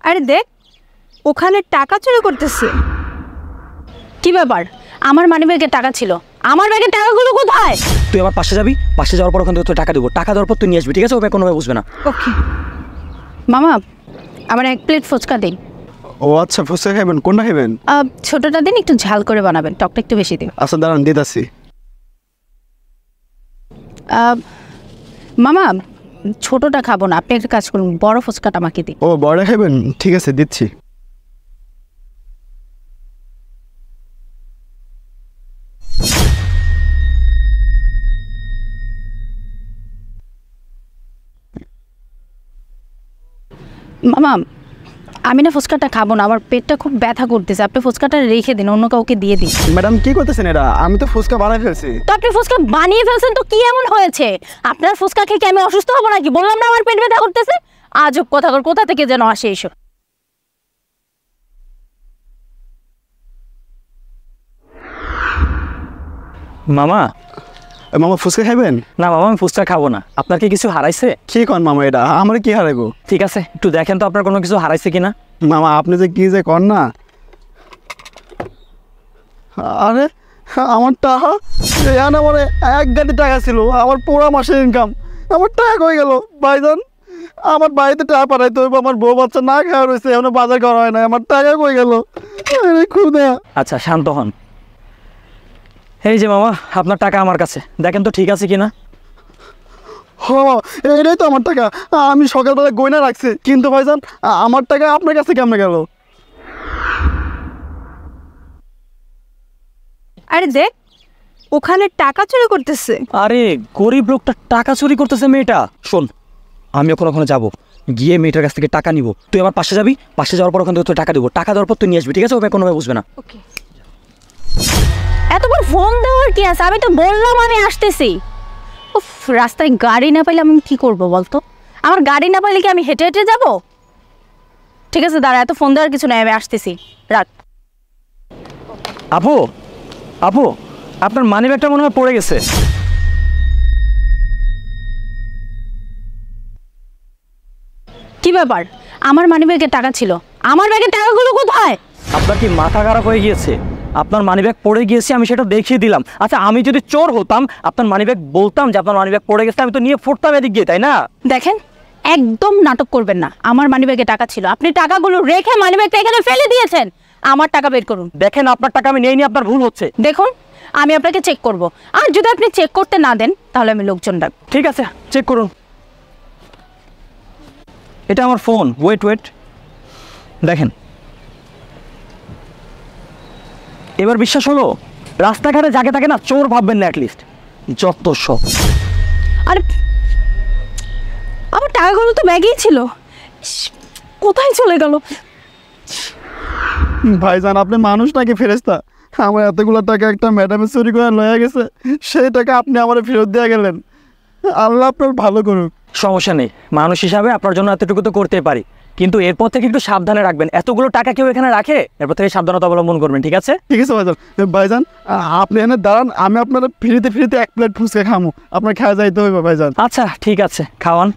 আরে দেখ, ওখানে টাকা চুরি করতেছে। কি ব্যাপার? আমার মানিব্যাগে টাকা ছিল, আমার ব্যাগের টাকাগুলো কোথায়? তুই আমার পাশে যাবি, পাশে যাওয়ার পর ওখান থেকে তোর টাকা দেবো, টাকা দেওয়ার পর তুই নিয়ে আসবি, ঠিক আছে? ও কোনোভাবে বুঝবে না। ওকে মামা, আমার 1 প্লেট ফুচকা দিন। ও আচ্ছা, ফুচকা খাবেন? কোনটা খাবেন? ছোটটা দিন, একটু ঝাল করে বানাবেন, টকটা একটু বেশি দিন। আচ্ছা দাঁড়ান, দিতাছি। মামা, ছোটটা খাবো না, আপনি একটা কাজ করুন, বড় ফুচকাটা আমাকে দিন। ও বড় খাবেন? ঠিক আছে, দিচ্ছি। মামা, আমি না ফুচকাটা খাবো না, আমার পেটটা খুব ব্যথা করতেছে, আপনি ফুচকাটা রেখে দিন, অন্য কাউকে দিয়ে দিন। ম্যাডাম কি করতেছেন এটা? আমি তো ফুচকা বানাই ফেলছি। তো আপনি ফুচকা বানিয়ে ফেলছেন তো কি এমন হয়েছে? আপনার ফুচকা খেয়ে কি আমি অসুস্থ হবো নাকি? বললাম না আমার পেট ব্যথা করতেছে। আজব কথা, কোথা থেকে যেন আসে এসব। মামা, মামা ফুচকা খাবেন? না মামা, আমি ফুচকা খাবো না। আপনার কি কিছু হারাইছে? কি কন মামা, এটা আমার কি হারাইবো? ঠিক আছে, একটু দেখেন তো আপনার কোনো কিছু হারাইছে কিনা। মামা আপনি যে কি যে কর না। আরে আমার টাকা, আমার 1 গাড়ি টাকা ছিল, আমার পুরো মাসের ইনকাম, আমার টাকা হয়ে গেল। ভাইজান, আমার বাড়িতে টাকা পাঠাইতে হইব, আমার বউ বাচ্চা না খাওয়া রয়েছে, এখনো বাজার করা হয় না, আমার টাকা হয়ে গেল। খুদা। আচ্ছা শান্ত হন। এই যে মামা, আপনার টাকা আমার কাছে, দেখেন তো ঠিক আছে কিনা। এটাই তো আমার টাকা, আমি সকালবেলা গয়না রাখছি, কিন্তু ভাইজান আমার টাকা আপনার কাছে কেমনে গেল? আরে দেখ, ওখানে টাকা চুরি করতেছে। আরে গরিব লোকটা টাকা চুরি করতেছে মেয়েটা। শোন, আমি ওখানে যাবো, গিয়ে মেয়েটার কাছ থেকে টাকা নিব। তুই আমার পাশে যাবি, পাশে যাওয়ার পর ওখান থেকে তোর টাকা দেবো, টাকা দেওয়ার পর তুই নিয়ে আসবি, ঠিক আছে? ও কোনোভাবে বুঝবে না। ওকে। এতবার ফোন দেওয়ার কি আছে? আমি তো বললাম আমি আসতেছি। উফ, রাস্তায় গাড়ি না পাইলে আমি কি করব বলতো? আমার গাড়ি না পাইলে কি আমি হেঁটে হেঁটে যাব? ঠিক আছে দাঁড়া, এত ফোন দেওয়ার কিছু নাই, আমি আসতেছি, রাখ। আপু, আপু, আপনার মানিব্যাগটা মনে হয় পড়ে গেছে। কি ব্যাপার? আমার মানিব্যাগে টাকা ছিল, আমার ব্যাগের টাকাগুলো কোথায়? আপনার কি মাথা খারাপ হয়ে গিয়েছে? আপনার মানিব্যাগ পড়ে গিয়েছে, আমি সেটা দেখিয়ে দিলাম। আচ্ছা আমি যদি চোর হতাম, আপনার মানিব্যাগ বলতাম যে আপনার মানিব্যাগ পড়ে গেছে, আমি তো নিয়ে ফুটতাম এদিক দিয়ে, তাই না? দেখেন, একদম নাটক করবেন না। আমার মানিব্যাগে টাকা ছিল, আপনি টাকাগুলো রেখে মানিব্যাগটা এখানে ফেলে দিয়েছেন। আমার টাকা বের করুন। দেখেন, আপনার টাকা আমি নেইনি, আপনার ভুল হচ্ছে। দেখুন, আমি আপনাকে চেক করব, আর যদি আপনি চেক করতে না দেন তাহলে আমি লোকজন ডাকব। ঠিক আছে, চেক করুন। এটা আমার ফোন, ওয়েট, দেখেন। এবার বিশ্বাস হলো? রাস্তাঘাটে যাকে থাকে না চোর ভাববেন না, অ্যাটলিস্ট। যত সব। আরে আমার টাকাগুলো তো ব্যাগেই ছিল, কোথায় চলে গেল? ভাইজান আপনি মানুষ নাকি ফেরেশতা? আমার এতগুলো টাকা একটা ম্যাডামে চুরি করে লয়ে গেছে, সেই টাকা আপনি আমার ফেরত দিয়ে গেলেন। আল্লাহ আপনার ভালো করুক। সমস্যা নেই, মানুষ হিসাবে আপনার জন্য এতটুকু তো করতে পারি, কিন্তু এরপর থেকে একটু সাবধানে রাখবেন। এতগুলো টাকা কেউ এখানে রাখে? এরপর থেকে সাবধানতা অবলম্বন করবেন, ঠিক আছে? ঠিক আছে ভাইজান। ভাইজান আপনি এখানে দাঁড়ান, আমি আপনার ফ্রিতে 1 প্লেট ফুচকা খামো, আপনার খাওয়া যাইতে হইবে ভাইজান। আচ্ছা ঠিক আছে, খাওয়ান।